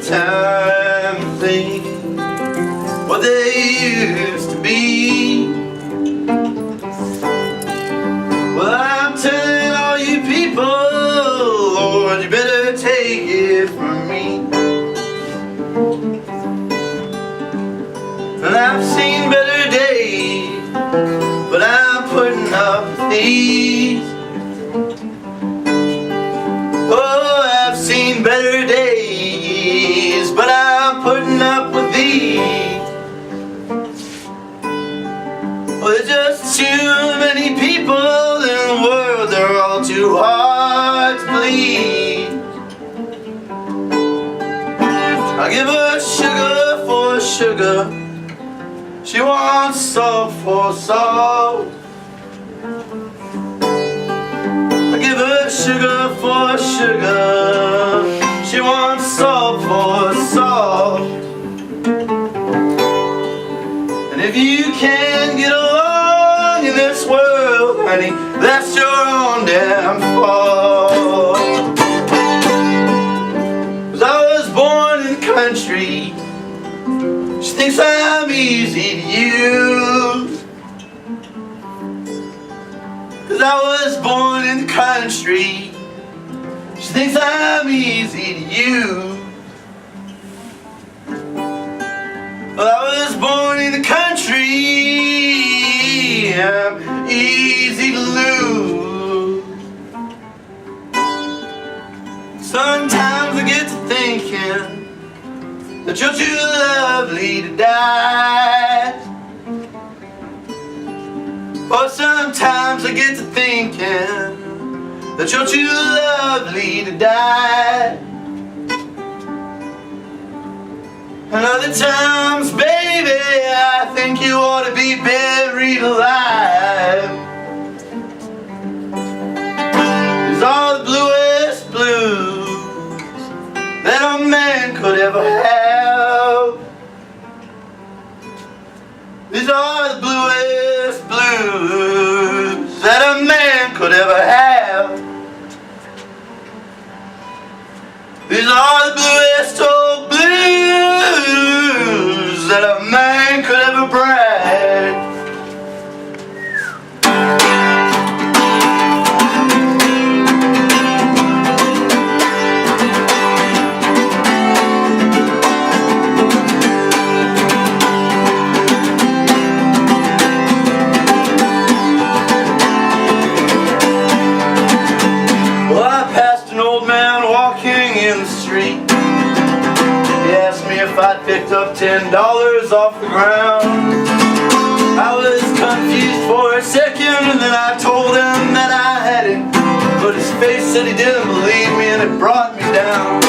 sometimes think what they used to be. Well, I'm telling all you people, Lord, you better take it from me. And I've seen better days, but I'm putting up with these. Oh, I've seen better days, but I'm putting up with these. Well, there's just too many people in the world, they're all too hard to please. I give her sugar for sugar, she wants salt for salt. I give her sugar for sugar, she wants salt for salt. And if you can't get along in this world, honey, that's your own damn fault. 'Cause I was born in the country, she thinks I'm easy to use. 'Cause I was born in the country, she thinks I'm easy to use. Well, I was born in the country, I'm easy to lose. Sometimes I get to thinking that you're too lovely to die. Or sometimes I get to thinking that you're too lovely to die. And other times, baby, I think you ought to be buried alive. These are the bluest blues that a man could ever have. These are the bluest blues that a man could ever have. These are the bluest old blues that a man could ever brag. Well, I passed an old man walking in the street. He asked me if I'd picked up $10 off the ground. I was confused for a second, and then I told him that I hadn't. But his face said he didn't believe me, and it brought me down.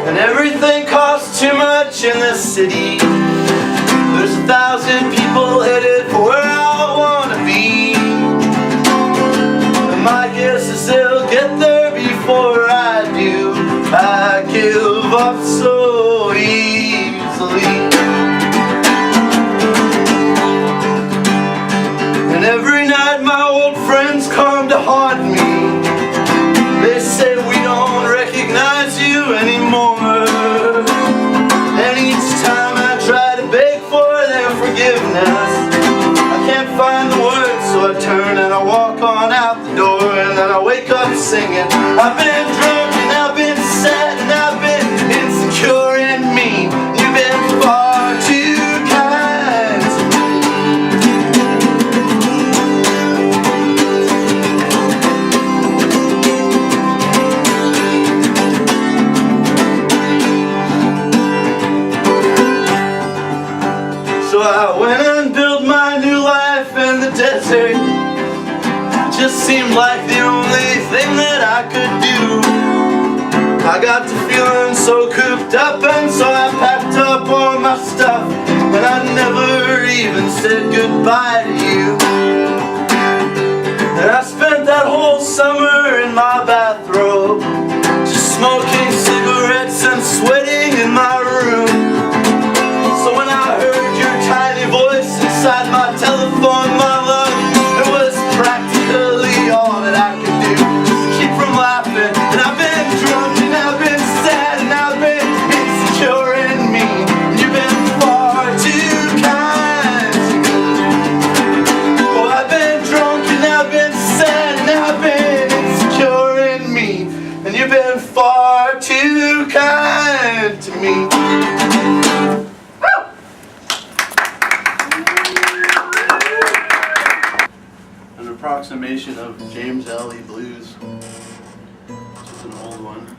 And everything costs too much in this city. There's 1,000 people headed for where I want to be. And my guess is they'll get there before I do. I give up so easily. And every night my old friends come to haunt me. They say we don't recognize you anymore. And each time I try to beg for their forgiveness, I can't find the words, so I turn and I walk on out the door. And then I wake up singing, I've been drunk and I've been sad and I've been insecure and mean. You've been far too kind to me. So I went and built my new life in the desert. It just seemed like the only thing that I could do. I got to feeling so cooped up, and so I packed up all my stuff, and I never even said goodbye to you. And I spent that whole summer in my bathrobe, just smoking cigarettes and sweating in my room. So when I heard your tiny voice inside my telephone, my love, it was practically all that I could do just to keep from laughing. And I've been drunk and I've been sad and far too kind to me. An approximation of James Alley Blues, which is an old one.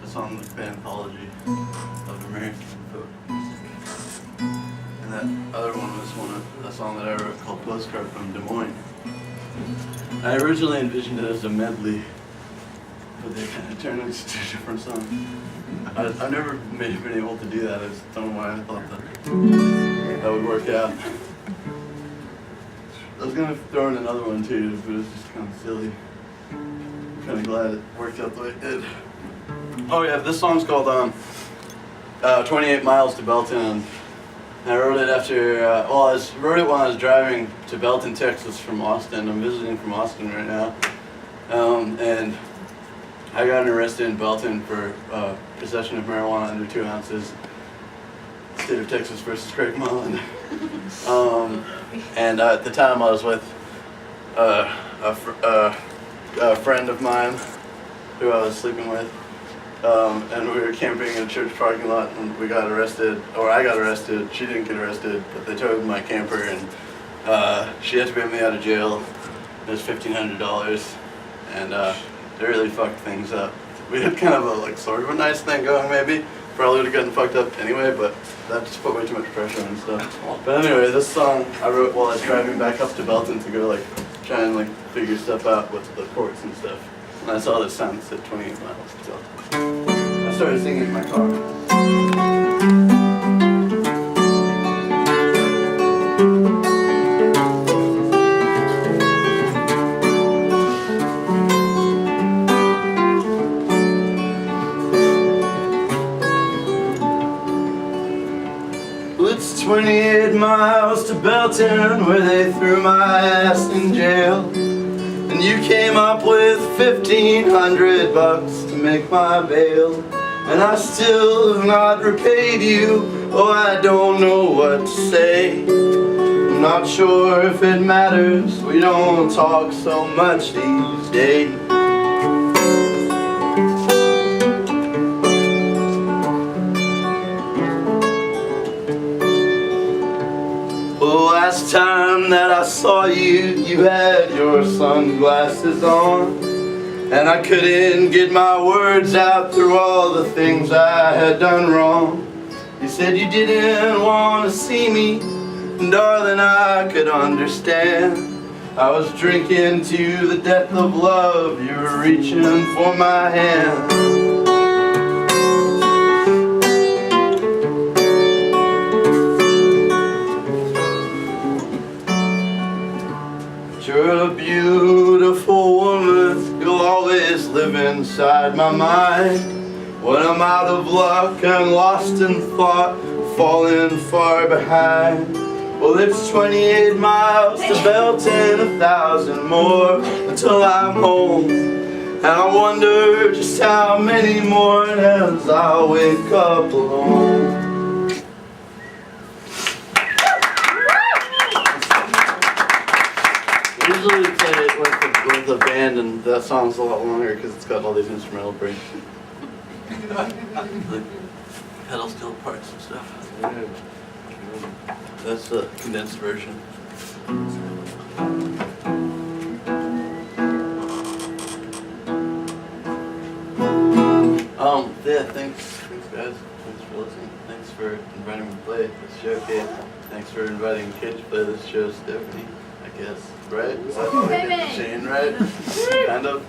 It's on the Anthology of American Folk Music. And that other one was a song that I wrote called Postcard from Des Moines. I originally envisioned it as a medley, but they kind of turned it into two different songs. I've never been able to do that. I just don't know why I thought that would work out. I was going to throw in another one too, but it was just kind of silly. I'm kind of glad it worked out the way it did. Oh yeah, this song's called 28 Miles to Belton. I wrote it after, I wrote it when I was driving to Belton, Texas from Austin. I'm visiting from Austin right now. And I got arrested in Belton for possession of marijuana under 2 ounces. State of Texas versus Craig Mullin. And at the time I was with a friend of mine who I was sleeping with. And we were camping in a church parking lot, and we got arrested, or I got arrested. She didn't get arrested, but they towed my camper, and she had to bail me out of jail. It was $1,500, and they really fucked things up. We had kind of a sort of a nice thing going, maybe. Probably would have gotten fucked up anyway, but that just put way too much pressure on and stuff. But anyway, this song I wrote while I was driving back up to Belton to go try and figure stuff out with the courts and stuff. And I saw this sign that said 28 miles to Belton. I started singing in my car. It's 28 miles to Belton, where they threw my ass in jail. And you came up with $1,500 to make my bail. And I still have not repaid you. Oh, I don't know what to say. I'm not sure if it matters. We don't talk so much these days. The last time that I saw you, you had your sunglasses on, and I couldn't get my words out through all the things I had done wrong. You said you didn't want to see me, and darling, I could understand. I was drinking to the death of love, you were reaching for my hand. You're a beautiful woman, you'll always live inside my mind. When I'm out of luck and lost in thought, falling far behind. Well, it's 28 miles to Belton, 1,000 more until I'm home. And I wonder just how many mornings I'll wake up alone. I usually play it with the band, and that song's a lot longer because it's got all these instrumental breaks. Like pedal steel parts and stuff. That's the condensed version. Yeah, thanks guys. Thanks for listening. Thanks for inviting me to play this show, Kate. Thanks for inviting Kate to play this show, Stephanie. I guess, right? Shane, right? Kind of.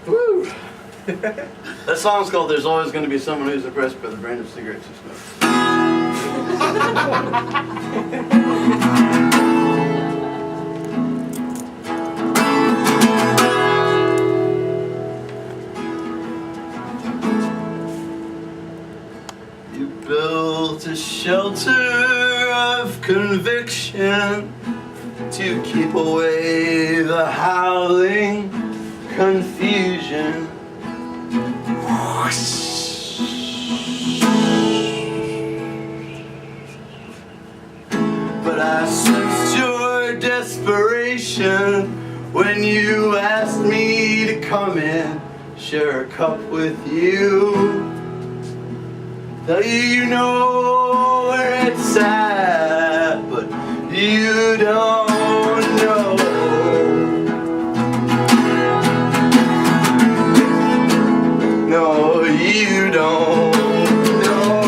Woo! That song's called "There's Always Going to Be Someone Who's Impressed by the Brand of Cigarettes You Smoke." You built a shelter of conviction to keep away the howling confusion. But I sensed your desperation when you asked me to me come in, share a cup with you. Tell you know where it's at, but you don't know. No, you don't know.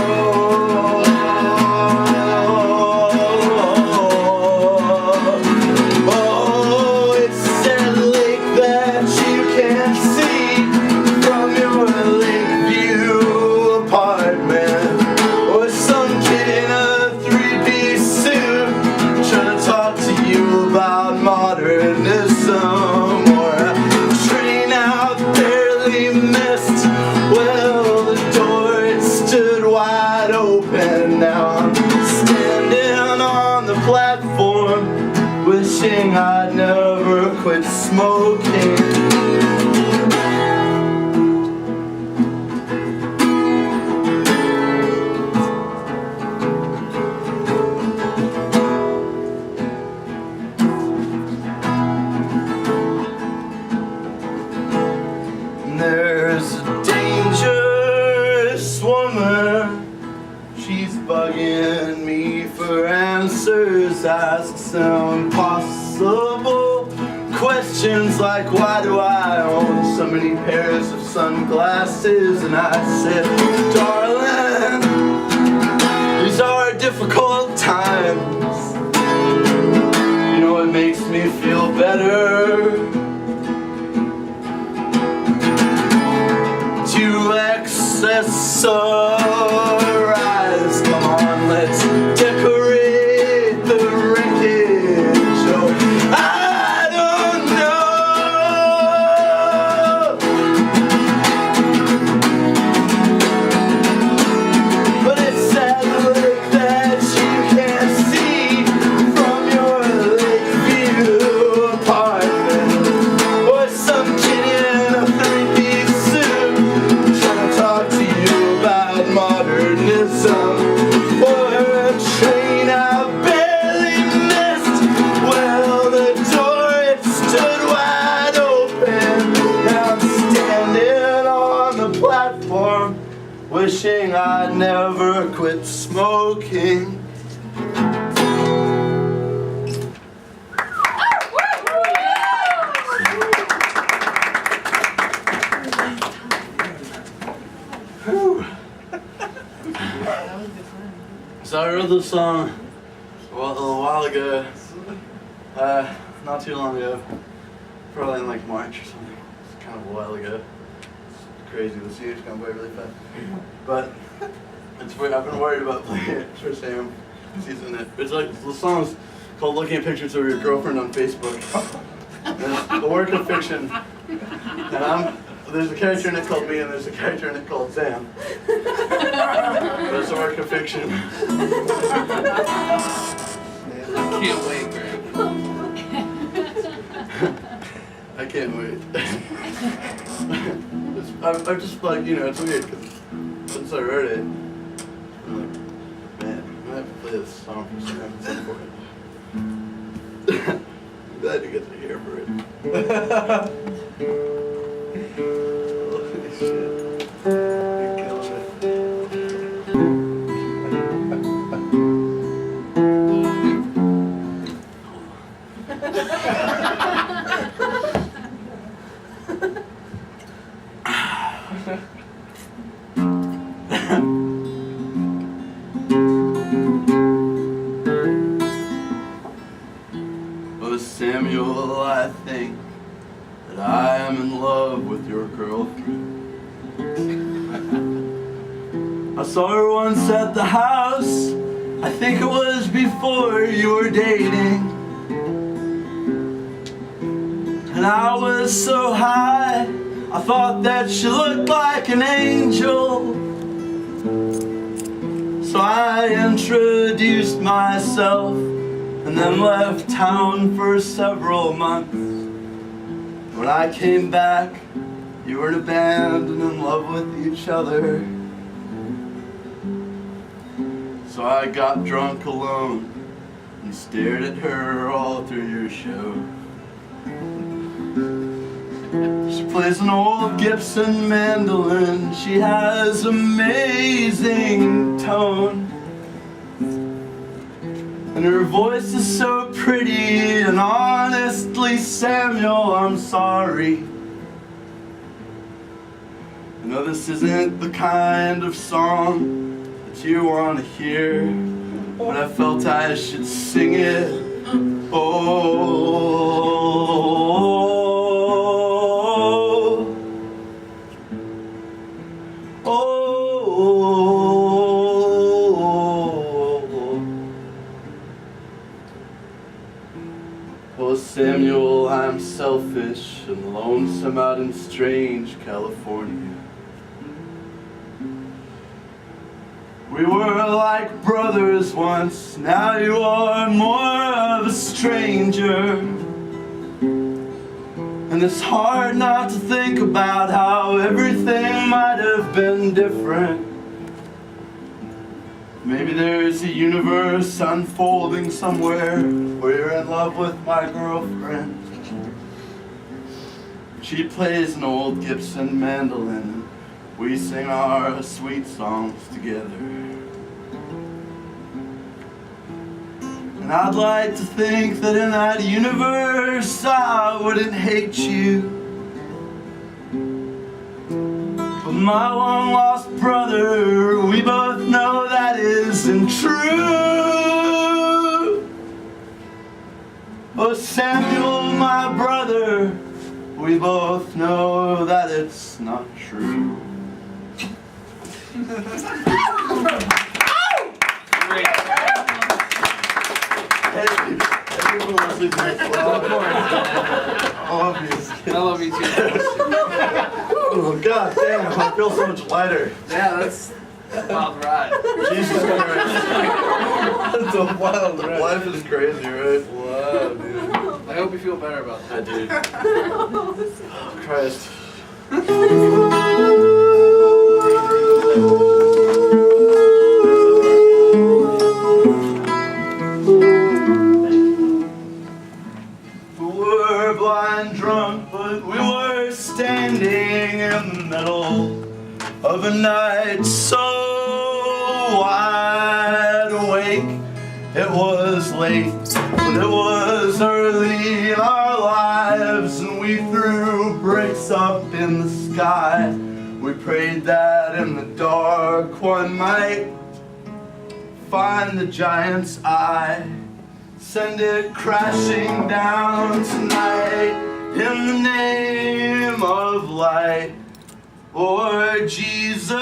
Oh, it's that lake that you can't see from your Lakeview apartment, or some kid in a 3D suit trying to talk to you about modernism, or a train out barely missed. Well, the door it stood wide open. Now I'm standing on the platform, wishing I'd never quit smoking. There's a dangerous woman, she's bugging me for answers, asks impossible questions like, why do I own so many pairs of sunglasses? And I said, darling, these are difficult times. You know, it makes me feel better to accessorize. Come on, let's decorate the wreckage. Oh, I don't know, but it's that lake that you can't see from your Lakeview apartment, or some kid in a 3D suit trying to talk to you about modernism, or a train I barely missed. Well, the door it stood wide open. Now I'm standing on the platform, wishing I'd never quit smoking. Whew. So I wrote this song a while ago, not too long ago, probably in like March or something. It's kind of a while ago. It's crazy, the year's gone by really fast. But it's weird. I've been worried about playing it for Sam. He's in it. It's like, the song's called Looking at Pictures of Your Girlfriend on Facebook. And it's a work of fiction. And there's a character in it called me, and there's a character in it called Sam. But it's a work of fiction. Can't wait, Greg. I can't wait. I'm just like, you know, it's weird because since I wrote it, I'm like, man, I'm gonna have to play this song for Sam at some point. I'm glad you get to hear for it. Holy shit. You're killing it. Oh, Samuel, I think that I am in love with your girlfriend. I saw her once at the house. I think it was before you were dating. And I was so high, I thought that she looked like an angel. So I introduced myself and then left town for several months. When I came back, you were in a band and in love with each other. So I got drunk alone and stared at her all through your show. She plays an old Gibson mandolin. She has amazing tone, and her voice is so pretty. And honestly, Samuel, I'm sorry. I know this isn't the kind of song that you want to hear, but I felt I should sing it. Oh, Samuel, I'm selfish and lonesome out in strange California. We were like brothers once, now you are more of a stranger. And it's hard not to think about how everything might have been different. Maybe there's a universe unfolding somewhere where you're in love with my girlfriend. She plays an old Gibson mandolin. We sing our sweet songs together. And I'd like to think that in that universe I wouldn't hate you. But my long lost brother, we both know that isn't true. Oh, Samuel, my brother, we both know that it's not true. Great. Hey, everyone listening to this, obvious. I love you too. Oh, god damn, I feel so much lighter. Yeah, that's a wild ride. Jesus Christ. That's a wild ride. Life is crazy, right? Wow, dude. I hope you feel better about that, dude. Oh, Christ. We were blind drunk, but we were standing in the middle of a night so wide awake. It was late, but it was early in our lives, and we threw bricks up in the sky. We prayed that in the dark one might find the giant's eye, send it crashing down tonight in the name of light. Lord Jesus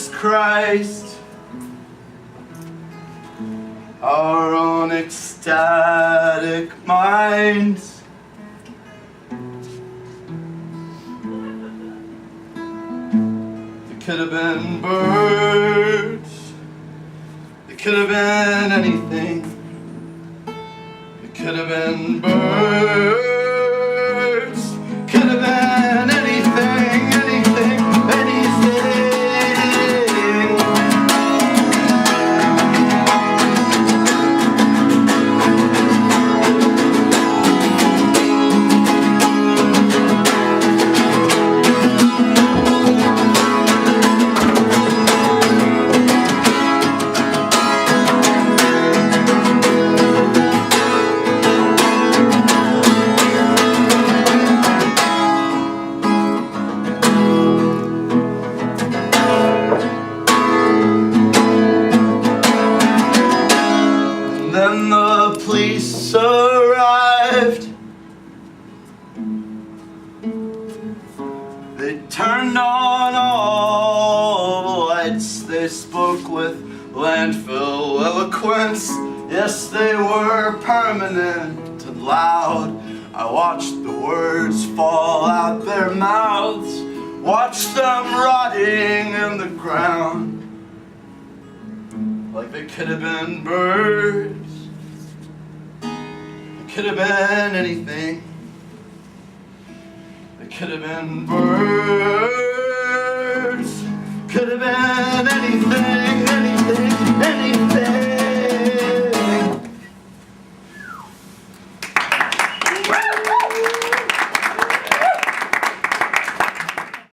Christ, our own ecstatic minds. It could have been birds, it could have been anything. It could have been birds, could have been anything, anything, anything. Then the police arrived. They turned on all the lights. They spoke with landfill eloquence. Yes, they were permanent and loud. I watched the words fall out their mouths, watched them rotting in the ground. Like they could have been birds, it could have been anything. It could have been birds, could have been anything.